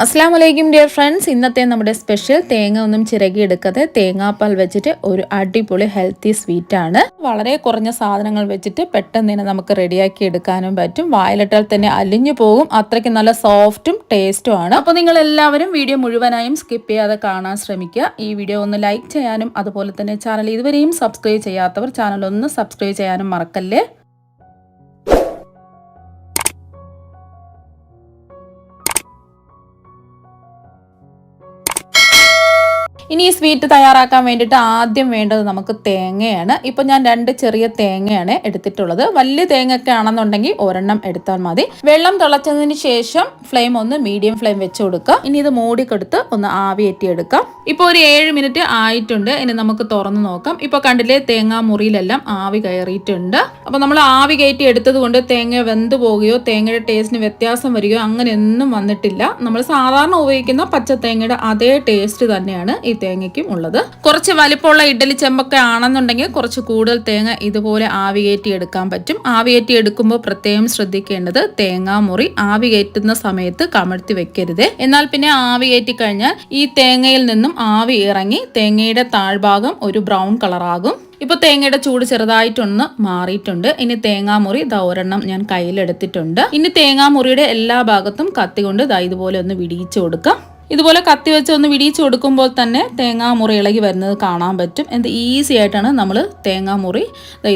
അസ്സലാമു അലൈക്കും dear friends. ഇന്നത്തെ നമ്മുടെ സ്പെഷ്യൽ തേങ്ങ ഒന്നും ചിരകിയെടുക്കാതെ തേങ്ങാപ്പാൽ വെച്ചിട്ട് ഒരു അടിപൊളി ഹെൽത്തി സ്വീറ്റ് ആണ്. വളരെ കുറഞ്ഞ സാധനങ്ങൾ വെച്ചിട്ട് പെട്ടെന്ന് തന്നെ നമുക്ക് റെഡിയാക്കി എടുക്കാനും പറ്റും. വായിലിട്ടാൽ തന്നെ അലിഞ്ഞു പോകും, അത്രയ്ക്ക് നല്ല സോഫ്റ്റും ടേസ്റ്റും ആണ്. അപ്പോൾ നിങ്ങൾ എല്ലാവരും വീഡിയോ മുഴുവനായും സ്കിപ്പ് ചെയ്യാതെ കാണാൻ ശ്രമിക്കുക. ഈ വീഡിയോ ഒന്ന് ലൈക്ക് ചെയ്യാനും അതുപോലെ തന്നെ ചാനൽ ഇതുവരെയും സബ്സ്ക്രൈബ് ചെയ്യാത്തവർ ചാനൽ ഒന്ന് സബ്സ്ക്രൈബ് ചെയ്യാനും മറക്കല്ലേ. ഇനി ഈ സ്വീറ്റ് തയ്യാറാക്കാൻ വേണ്ടിയിട്ട് ആദ്യം വേണ്ടത് നമുക്ക് തേങ്ങയാണ്. ഇപ്പോൾ ഞാൻ 2 ചെറിയ തേങ്ങയാണ് എടുത്തിട്ടുള്ളത്. വലിയ തേങ്ങയൊക്കെ ആണെന്നുണ്ടെങ്കിൽ ഒരെണ്ണം എടുത്താൽ മതി. വെള്ളം തിളച്ചതിന് ശേഷം ഫ്ലെയിം ഒന്ന് മീഡിയം ഫ്ലെയിം വെച്ച് കൊടുക്കുക. ഇനി ഇത് മൂടിക്കെടുത്ത് ഒന്ന് ആവിയേറ്റിയെടുക്കാം. ഇപ്പോൾ ഒരു 7 മിനിറ്റ് ആയിട്ടുണ്ട്. ഇനി നമുക്ക് തുറന്ന് നോക്കാം. ഇപ്പോൾ കണ്ടില്ലേ, തേങ്ങാ മുറിയിലെല്ലാം ആവി കയറിയിട്ടുണ്ട്. അപ്പോൾ നമ്മൾ ആവി കയറ്റി എടുത്തത് കൊണ്ട് തേങ്ങ വെന്ത് പോവുകയോ തേങ്ങയുടെ ടേസ്റ്റിന് വ്യത്യാസം വരികയോ അങ്ങനെയൊന്നും വന്നിട്ടില്ല. നമ്മൾ സാധാരണ ഉപയോഗിക്കുന്ന പച്ച തേങ്ങയുടെ അതേ ടേസ്റ്റ് തന്നെയാണ് ഈ തേങ്ങയ്ക്കും ഉള്ളത്. കുറച്ച് വലിപ്പമുള്ള ഇഡ്ഡലി ചെമ്പൊക്കെ ആണെന്നുണ്ടെങ്കിൽ കുറച്ച് കൂടുതൽ തേങ്ങ ഇതുപോലെ ആവി കയറ്റി എടുക്കാൻ പറ്റും. ആവി കയറ്റി എടുക്കുമ്പോൾ പ്രത്യേകം ശ്രദ്ധിക്കേണ്ടത് തേങ്ങാ മുറി ആവി കയറ്റുന്ന സമയത്ത് കമഴ്ത്തി വെക്കരുത്. എന്നാൽ പിന്നെ ആവി കയറ്റി കഴിഞ്ഞാൽ ഈ തേങ്ങയിൽ നിന്നും ആവി ഇറങ്ങി തേങ്ങയുടെ താഴ്ഭാഗം ഒരു ബ്രൗൺ കളറാകും. ഇപ്പോൾ തേങ്ങയുടെ ചൂട് ചെറുതായിട്ടൊന്ന് മാറിയിട്ടുണ്ട്. ഇനി തേങ്ങാമുറി ഒരെണ്ണം ഞാൻ കയ്യിലെടുത്തിട്ടുണ്ട്. ഇനി തേങ്ങാമുറിയുടെ എല്ലാ ഭാഗത്തും കത്തി കൊണ്ട് ഇതുപോലെ ഒന്ന് വിടിയിച്ചു കൊടുക്കാം. ഇതുപോലെ കത്തി വെച്ച് ഒന്ന് വിടിയിച്ച് കൊടുക്കുമ്പോൾ തന്നെ തേങ്ങാമുറി ഇളകി വരുന്നത് കാണാൻ പറ്റും. എന്ത് ഈസി ആയിട്ടാണ് നമ്മൾ തേങ്ങാമുറി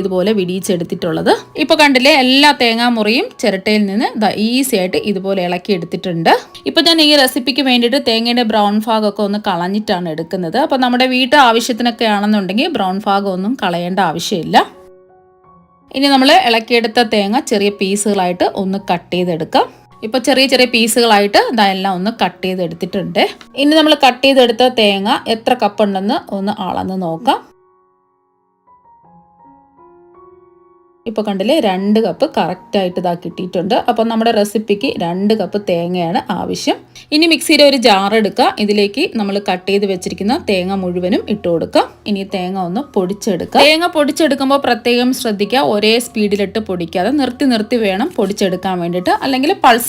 ഇതുപോലെ വിടിയിച്ചെടുത്തിട്ടുള്ളത്. ഇപ്പോൾ കണ്ടില്ലേ, എല്ലാ തേങ്ങാമുറിയും ചിരട്ടയിൽ നിന്ന് ഈസി ആയിട്ട് ഇതുപോലെ ഇളക്കി എടുത്തിട്ടുണ്ട്. ഇപ്പോൾ ഞാൻ ഈ റെസിപ്പിക്ക് വേണ്ടിയിട്ട് തേങ്ങയുടെ ബ്രൗൺ ഭാഗമൊക്കെ ഒന്ന് കളഞ്ഞിട്ടാണ് എടുക്കുന്നത്. അപ്പോൾ നമ്മുടെ വീട്ടു ആവശ്യത്തിനൊക്കെ ആണെന്നുണ്ടെങ്കിൽ ബ്രൗൺ ഭാഗം ഒന്നും കളയേണ്ട ആവശ്യമില്ല. ഇനി നമ്മൾ ഇളക്കിയെടുത്ത തേങ്ങ ചെറിയ പീസുകളായിട്ട് ഒന്ന് കട്ട് ചെയ്തെടുക്കാം. ഇപ്പോൾ ചെറിയ ചെറിയ പീസുകളായിട്ട് ഇതെല്ലാം ഒന്ന് കട്ട് ചെയ്തെടുത്തിട്ടുണ്ട്. ഇനി നമ്മൾ കട്ട് ചെയ്തെടുത്ത തേങ്ങ എത്ര കപ്പ് ഉണ്ടെന്ന് ഒന്ന് അളന്ന് നോക്കാം. ഇപ്പോൾ കണ്ടില്ലേ, 2 കപ്പ് കറക്റ്റായിട്ട് കിട്ടിയിട്ടുണ്ട്. അപ്പോൾ നമ്മുടെ റെസിപ്പിക്ക് 2 കപ്പ് തേങ്ങയാണ് ആവശ്യം. ഇനി മിക്സിയുടെ ഒരു ജാർ എടുക്കുക. ഇതിലേക്ക് നമ്മൾ കട്ട് ചെയ്ത് വെച്ചിരിക്കുന്ന തേങ്ങ മുഴുവനും ഇട്ട് കൊടുക്കുക. ഇനി തേങ്ങ ഒന്ന് പൊടിച്ചെടുക്കുക. തേങ്ങ പൊടിച്ചെടുക്കുമ്പോൾ പ്രത്യേകം ശ്രദ്ധിക്കുക, ഒരേ സ്പീഡിലിട്ട് പൊടിക്കാതെ നിർത്തി നിർത്തി വേണം പൊടിച്ചെടുക്കാൻ വേണ്ടിയിട്ട്. അല്ലെങ്കിൽ പൾസ്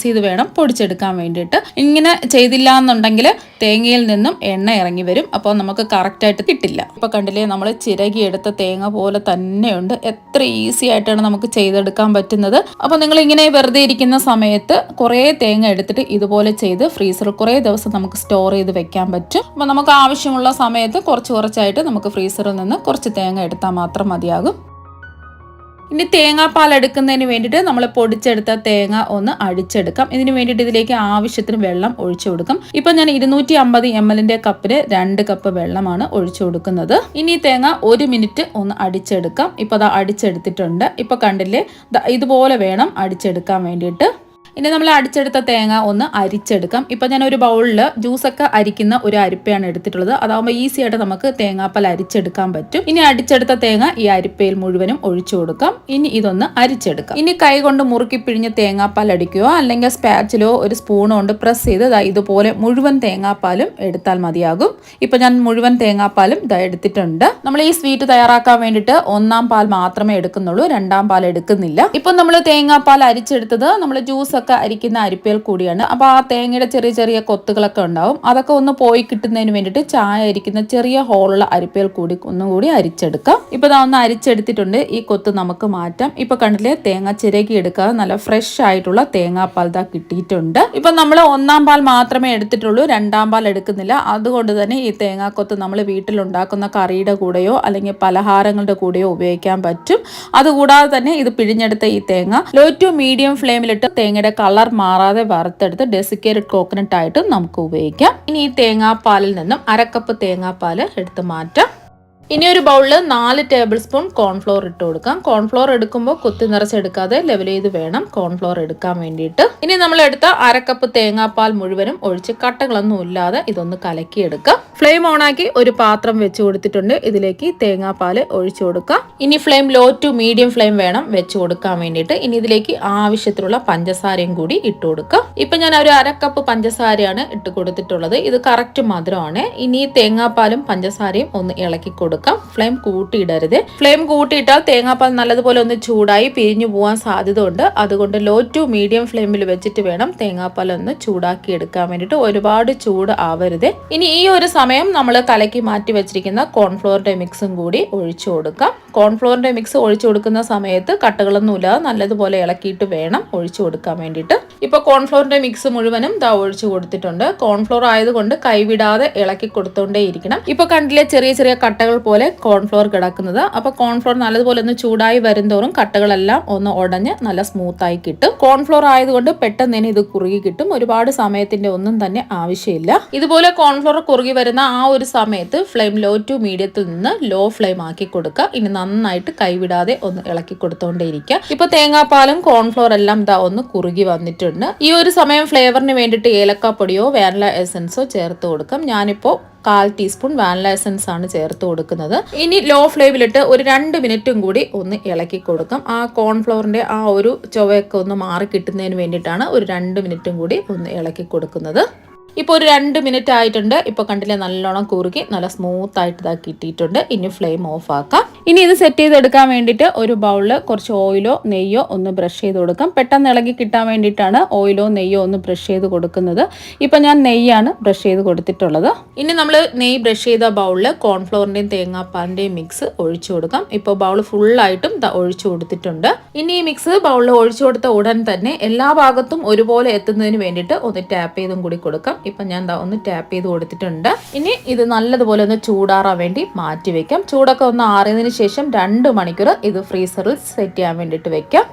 ചെയ്ത് വേണം പൊടിച്ചെടുക്കാൻ വേണ്ടിയിട്ട്. ഇങ്ങനെ ചെയ്തില്ല എന്നുണ്ടെങ്കിൽ തേങ്ങയിൽ നിന്നും എണ്ണ ഇറങ്ങി വരും. അപ്പോൾ നമുക്ക് കറക്റ്റായിട്ട് കിട്ടില്ല. ഇപ്പോൾ കണ്ടില്ലേ, നമ്മൾ ചിരകിയെടുത്ത തേങ്ങ പോലെ തന്നെയുണ്ട്. എത്ര ഈസി ആയിട്ടാണ് നമുക്ക് ചെയ്തെടുക്കാൻ പറ്റുന്നത്. അപ്പോൾ നിങ്ങൾ ഇങ്ങനെ വെറുതെ ഇരിക്കുന്ന സമയത്ത് കുറേ തേങ്ങ എടുത്തിട്ട് ഇതുപോലെ ചെയ്ത് ഫ്രീസറിൽ കുറേ ദിവസം നമുക്ക് സ്റ്റോർ ചെയ്ത് വെക്കാൻ പറ്റും. അപ്പോൾ നമുക്ക് ആവശ്യമുള്ള സമയത്ത് കുറച്ചായിട്ട് നമുക്ക് ഫ്രീസറിൽ നിന്ന് കുറച്ച് തേങ്ങ എടുത്താൽ മാത്രം മതിയാകും. ഇനി തേങ്ങാപ്പാൽ എടുക്കുന്നതിന് വേണ്ടിയിട്ട് നമ്മൾ പൊടിച്ചെടുത്ത തേങ്ങ ഒന്ന് അടിച്ചെടുക്കാം. ഇതിന് വേണ്ടിയിട്ട് ഇതിലേക്ക് ആവശ്യത്തിന് വെള്ളം ഒഴിച്ചു കൊടുക്കും. ഇപ്പം ഞാൻ 250 ml കപ്പിന് 2 കപ്പ് വെള്ളമാണ് ഒഴിച്ചു കൊടുക്കുന്നത്. ഇനി തേങ്ങ 1 മിനിറ്റ് ഒന്ന് അടിച്ചെടുക്കാം. ഇപ്പോൾ അത് അടിച്ചെടുത്തിട്ടുണ്ട്. ഇപ്പോൾ കണ്ടില്ലേ, ഇതുപോലെ വേണം അടിച്ചെടുക്കാൻ വേണ്ടിയിട്ട്. ഇനി നമ്മൾ അടിച്ചെടുത്ത തേങ്ങ ഒന്ന് അരിച്ചെടുക്കാം. ഇപ്പം ഞാൻ ഒരു ബൗളിൽ ജ്യൂസൊക്കെ അരിക്കുന്ന ഒരു അരിപ്പയാണ് എടുത്തിട്ടുള്ളത്. അതാകുമ്പോൾ ഈസി ആയിട്ട് നമുക്ക് തേങ്ങാപ്പാൽ അരിച്ചെടുക്കാൻ പറ്റും. ഇനി അടിച്ചെടുത്ത തേങ്ങ ഈ അരിപ്പയിൽ മുഴുവനും ഒഴിച്ചു കൊടുക്കാം. ഇനി ഇതൊന്ന് അരിച്ചെടുക്കാം. ഇനി കൈ കൊണ്ട് മുറുക്കി പിഴിഞ്ഞ് തേങ്ങാപ്പാൽ അടിക്കുകയോ അല്ലെങ്കിൽ സ്പാച്ചിലോ ഒരു സ്പൂണോ കൊണ്ട് പ്രസ് ചെയ്ത് ഇതുപോലെ മുഴുവൻ തേങ്ങാപ്പാലും എടുത്താൽ മതിയാകും. ഇപ്പം ഞാൻ മുഴുവൻ തേങ്ങാപ്പാലും എടുത്തിട്ടുണ്ട്. നമ്മൾ ഈ സ്വീറ്റ് തയ്യാറാക്കാൻ വേണ്ടിയിട്ട് 1-ാം പാൽ മാത്രമേ എടുക്കുന്നുള്ളൂ, 2-ാം പാൽ എടുക്കുന്നില്ല. ഇപ്പം നമ്മൾ തേങ്ങാപ്പാൽ അരിച്ചെടുത്തത് നമ്മൾ ജ്യൂസ് അരിക്കുന്ന അരിപ്പയിൽ കൂടിയാണ്. അപ്പോൾ ആ തേങ്ങയുടെ ചെറിയ ചെറിയ കൊത്തുകളൊക്കെ ഉണ്ടാവും. അതൊക്കെ ഒന്ന് പോയി കിട്ടുന്നതിന് വേണ്ടിയിട്ട് ചായ അരിക്കുന്ന ചെറിയ ഹോളുള്ള അരിപ്പയിൽ കൂടി ഒന്നുകൂടി അരിച്ചെടുക്കാം. ഇപ്പോൾ ഒന്ന് അരിച്ചെടുത്തിട്ടുണ്ട്. ഈ കൊത്ത് നമുക്ക് മാറ്റാം. ഇപ്പോൾ കണ്ടില്ലേ, തേങ്ങ ചിരകി എടുക്കാതെ നല്ല ഫ്രഷ് ആയിട്ടുള്ള തേങ്ങാപ്പാൽ കിട്ടിയിട്ടുണ്ട്. ഇപ്പം നമ്മൾ 1-ാം പാൽ മാത്രമേ എടുത്തിട്ടുള്ളൂ, 2-ാം പാൽ എടുക്കുന്നില്ല. അതുകൊണ്ട് തന്നെ ഈ തേങ്ങാക്കൊത്ത് നമ്മൾ വീട്ടിലുണ്ടാക്കുന്ന കറിയുടെ കൂടെയോ അല്ലെങ്കിൽ പലഹാരങ്ങളുടെ കൂടെയോ ഉപയോഗിക്കാൻ പറ്റും. അതുകൂടാതെ തന്നെ ഇത് പിഴിഞ്ഞെടുത്ത ഈ തേങ്ങ ലോ ടു മീഡിയം ഫ്ലെയിമിലിട്ട് തേങ്ങയുടെ കളർ മാറാതെ വറുത്തെടുത്ത് ഡെസിക്കേറ്റഡ് കോക്കനട്ട് ആയിട്ട് നമുക്ക് ഉപയോഗിക്കാം. ഇനി ഈ തേങ്ങാപ്പാലിൽ നിന്നും 1/2 കപ്പ് തേങ്ങാപ്പാൽ എടുത്ത് മാറ്റാം. ഇനി ഒരു ബൗളിൽ 4 ടേബിൾ സ്പൂൺ കോൺഫ്ലോർ ഇട്ട് കൊടുക്കാം. കോൺഫ്ലോർ എടുക്കുമ്പോൾ കുത്തി നിറച്ചെടുക്കാതെ ലെവൽ ചെയ്ത് വേണം കോൺഫ്ലോർ എടുക്കാൻ വേണ്ടിയിട്ട്. ഇനി നമ്മൾ എടുത്ത 1/2 കപ്പ് തേങ്ങാപ്പാൽ മുഴുവനും ഒഴിച്ച് കട്ടകളൊന്നും ഇല്ലാതെ ഇതൊന്ന് കലക്കിയെടുക്കാം. ഫ്ലെയിം ഓണാക്കി ഒരു പാത്രം വെച്ച് കൊടുത്തിട്ടുണ്ട്. ഇതിലേക്ക് തേങ്ങാപ്പാൽ ഒഴിച്ചു കൊടുക്കാം. ഇനി flame low to medium flame വേണം വെച്ച് കൊടുക്കാൻ വേണ്ടിയിട്ട്. ഇനി ഇതിലേക്ക് ആവശ്യത്തിനുള്ള പഞ്ചസാരയും കൂടി ഇട്ട് കൊടുക്കാം. ഇപ്പം ഞാൻ ഒരു 1/2 കപ്പ് പഞ്ചസാരയാണ് ഇട്ട് കൊടുത്തിട്ടുള്ളത്. ഇത് കറക്റ്റ് മധുരമാണ്. ഇനി തേങ്ങാപ്പാലും പഞ്ചസാരയും ഒന്ന് ഇളക്കി കൊടുക്കാം. കൊടുക്കാം. ഫ്ലെയിം കൂട്ടിയിടരുത്. ഫ്ലെയിം കൂട്ടിയിട്ടാൽ തേങ്ങാപ്പാൽ നല്ലതുപോലെ ഒന്ന് ചൂടായി പിരിഞ്ഞു പോകാൻ സാധ്യത ഉണ്ട്. അതുകൊണ്ട് ലോ ടു മീഡിയം ഫ്ലെയിമിൽ വെച്ചിട്ട് വേണം തേങ്ങാപ്പാൽ ഒന്ന് ചൂടാക്കി എടുക്കാൻ വേണ്ടിയിട്ട്. ഒരുപാട് ചൂട് ആവരുത്. ഇനി ഈ ഒരു സമയം നമ്മൾ കലക്കി മാറ്റി വെച്ചിരിക്കുന്ന കോൺഫ്ലോറിന്റെ മിക്സും കൂടി ഒഴിച്ചു കൊടുക്കാം. കോൺഫ്ലോറിന്റെ മിക്സ് ഒഴിച്ചു കൊടുക്കുന്ന സമയത്ത് കട്ടകളൊന്നും ഇല്ലാതെ നല്ലതുപോലെ ഇളക്കിയിട്ട് വേണം ഒഴിച്ചു കൊടുക്കാൻ വേണ്ടിയിട്ട്. ഇപ്പോൾ കോൺഫ്ലോറിന്റെ മിക്സ് മുഴുവനും ദാ ഒഴിച്ചു കൊടുത്തിട്ടുണ്ട്. കോൺഫ്ലോർ ആയതുകൊണ്ട് കൈവിടാതെ ഇളക്കി കൊടുത്തോണ്ടേയിരിക്കണം. ഇപ്പൊ കണ്ടില്ലേ ചെറിയ ചെറിയ കട്ടകൾ പോലെ കോൺഫ്ലോർ കിടക്കുന്നത്. അപ്പൊ കോൺഫ്ലോർ നല്ലതുപോലെ ഒന്ന് ചൂടായി വരുന്തോറും കട്ടകളെല്ലാം ഒന്ന് ഉടഞ്ഞ് നല്ല സ്മൂത്തായി കിട്ടും. കോൺഫ്ലോർ ആയതുകൊണ്ട് പെട്ടെന്ന് തന്നെ ഇത് കുറുകി കിട്ടും. ഒരുപാട് സമയത്തിന്റെ ഒന്നും തന്നെ ആവശ്യമില്ല. ഇതുപോലെ കോൺഫ്ലോർ കുറുകി വരുന്ന ആ ഒരു സമയത്ത് ഫ്ലെയിം ലോ ടു മീഡിയത്തിൽ നിന്ന് ലോ ഫ്ലെയിം ആക്കി കൊടുക്കുക. ഇനി നന്നായിട്ട് കൈവിടാതെ ഒന്ന് ഇളക്കി കൊടുത്തോണ്ടേയിരിക്കുക. ഇപ്പൊ തേങ്ങാപ്പാലും കോൺഫ്ലോർ എല്ലാം ദാ ഒന്ന് കുറുകി വന്നിട്ടുണ്ട്. ഈ ഒരു സമയം ഫ്ലേവറിന് വേണ്ടിയിട്ട് ഏലക്കാപ്പൊടിയോ വാനില എസൻസോ ചേർത്ത് കൊടുക്കാം. ഞാനിപ്പോൾ 1/4 ടീസ്പൂൺ വാനില എസൻസ് ആണ് ചേർത്ത് കൊടുക്കുന്നത്. ഇനി ലോ ഫ്ലെയിമിലിട്ട് ഒരു 2 മിനിറ്റും കൂടി ഒന്ന് ഇളക്കി കൊടുക്കാം. ആ കോൺഫ്ലവറിന്റെ ആ ഒരു ചുവയൊക്കെ ഒന്ന് മാറി കിട്ടുന്നതിന് വേണ്ടിയിട്ടാണ് ഒരു 2 മിനിറ്റും കൂടി ഒന്ന് ഇളക്കി കൊടുക്കുന്നത്. ഇപ്പോൾ ഒരു 2 മിനിറ്റ് ആയിട്ടുണ്ട്. ഇപ്പോൾ കണ്ടില്ലേ നല്ലോണം കുറുകി നല്ല സ്മൂത്ത് ആയിട്ട് ഇതാക്കി കിട്ടിയിട്ടുണ്ട്. ഇനി ഫ്ലെയിം ഓഫ് ആക്കാം. ഇനി ഇത് സെറ്റ് ചെയ്തെടുക്കാൻ വേണ്ടിയിട്ട് ഒരു ബൗളിൽ കുറച്ച് ഓയിലോ നെയ്യോ ഒന്ന് ബ്രഷ് ചെയ്ത് കൊടുക്കാം. പെട്ടെന്ന് ഇളകി കിട്ടാൻ വേണ്ടിയിട്ടാണ് ഓയിലോ നെയ്യോ ഒന്ന് ബ്രഷ് ചെയ്ത് കൊടുക്കുന്നത്. ഇപ്പം ഞാൻ നെയ്യാണ് ബ്രഷ് ചെയ്ത് കൊടുത്തിട്ടുള്ളത്. ഇനി നമ്മൾ നെയ്യ് ബ്രഷ് ചെയ്ത ബൗളിൽ കോൺഫ്ലോറിൻ്റെയും തേങ്ങാപ്പാലിൻ്റെയും മിക്സ് ഒഴിച്ചു കൊടുക്കാം. ഇപ്പോൾ ബൗൾ ഫുള്ളായിട്ടും ഒഴിച്ചു കൊടുത്തിട്ടുണ്ട്. ഇനി ഈ മിക്സ് ബൗളിൽ ഒഴിച്ചു കൊടുത്ത ഉടൻ തന്നെ എല്ലാ ഭാഗത്തും ഒരുപോലെ എത്തുന്നതിന് വേണ്ടിയിട്ട് ഒന്ന് ടാപ്പ് ചെയ്തും കൂടി കൊടുക്കാം. ഇപ്പം ഞാൻ ഒന്ന് ടാപ്പ് ചെയ്ത് കൊടുത്തിട്ടുണ്ട്. ഇനി ഇത് നല്ലതുപോലെ ഒന്ന് ചൂടാറാൻ വേണ്ടി മാറ്റി വെക്കാം. ചൂടൊക്കെ ഒന്ന് ആറിയതിന് ശേഷം 2 മണിക്കൂർ ഇത് ഫ്രീസറിൽ സെറ്റ് ചെയ്യാൻ വേണ്ടിയിട്ട് വെക്കാം.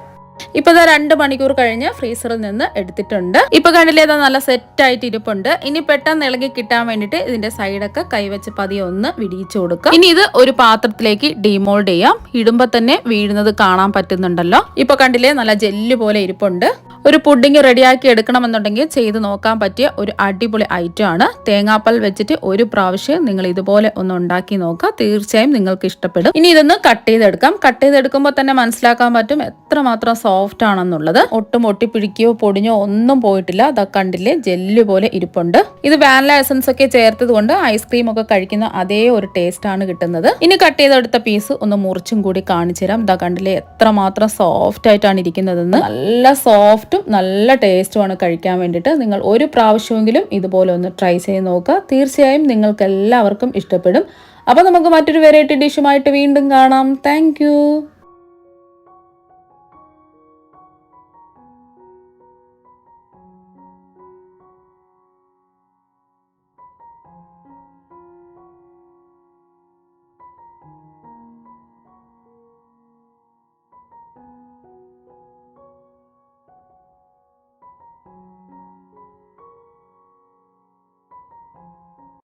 ഇപ്പൊ 2 മണിക്കൂർ കഴിഞ്ഞ് ഫ്രീസറിൽ നിന്ന് എടുത്തിട്ടുണ്ട്. ഇപ്പൊ കണ്ടില്ലേ നല്ല സെറ്റ് ആയിട്ട് ഇരിപ്പുണ്ട്. ഇനി പെട്ടെന്ന് ഇളകി കിട്ടാൻ വേണ്ടിയിട്ട് ഇതിന്റെ സൈഡൊക്കെ കൈവച്ച് പതിയെ ഒന്ന് വിടിയിച്ചു കൊടുക്കാം. ഇനി ഇത് ഒരു പാത്രത്തിലേക്ക് ഡീമോൾഡ് ചെയ്യാം. ഇടുമ്പോ തന്നെ വീഴുന്നത് കാണാൻ പറ്റുന്നുണ്ടല്ലോ. ഇപ്പൊ കണ്ടില്ലേ നല്ല ജെല്ല് പോലെ ഇരിപ്പുണ്ട്. ഒരു പുഡിംഗ് റെഡിയാക്കി എടുക്കണമെന്നുണ്ടെങ്കിൽ ചെയ്ത് നോക്കാൻ പറ്റിയ ഒരു അടിപൊളി ഐറ്റം ആണ്. തേങ്ങാപ്പാൽ വെച്ചിട്ട് ഒരു പ്രാവശ്യം നിങ്ങൾ ഇതുപോലെ ഒന്ന് ഉണ്ടാക്കി നോക്കുക. തീർച്ചയായും നിങ്ങൾക്ക് ഇഷ്ടപ്പെടും. ഇനി ഇതൊന്ന് കട്ട് ചെയ്തെടുക്കാം. കട്ട് ചെയ്തെടുക്കുമ്പോൾ തന്നെ മനസ്സിലാക്കാൻ പറ്റും എത്രമാത്രം സോഫ്റ്റ് ആണെന്നുള്ളത്. ഒട്ടും ഒട്ടിപ്പിടിക്കുകയോ പൊടിഞ്ഞോ ഒന്നും പോയിട്ടില്ല. അതാ കണ്ടില്ലേ ജെല്ല് പോലെ ഇരിപ്പുണ്ട്. ഇത് വാനില എസൻസ് ഒക്കെ ചേർത്തത് കൊണ്ട് ഐസ്ക്രീം ഒക്കെ കഴിക്കുന്ന അതേ ഒരു ടേസ്റ്റ് ആണ് കിട്ടുന്നത്. ഇനി കട്ട് ചെയ്തെടുത്ത പീസ് ഒന്ന് മുറിച്ചും കൂടി കാണിച്ചു തരാം. ഇതാ കണ്ടില്ലേ എത്രമാത്രം സോഫ്റ്റ് ആയിട്ടാണ് ഇരിക്കുന്നതെന്ന്. നല്ല സോഫ്റ്റ് നല്ല ടേസ്റ്റുമാണ് കഴിക്കാൻ വേണ്ടിയിട്ട്. നിങ്ങൾ ഒരു പ്രാവശ്യമെങ്കിലും ഇതുപോലെ ഒന്ന് ട്രൈ ചെയ്ത് നോക്കുക. തീർച്ചയായും നിങ്ങൾക്ക് എല്ലാവർക്കും ഇഷ്ടപ്പെടും. അപ്പോൾ നമുക്ക് മറ്റൊരു വെറൈറ്റി ഡിഷുമായിട്ട് വീണ്ടും കാണാം. താങ്ക്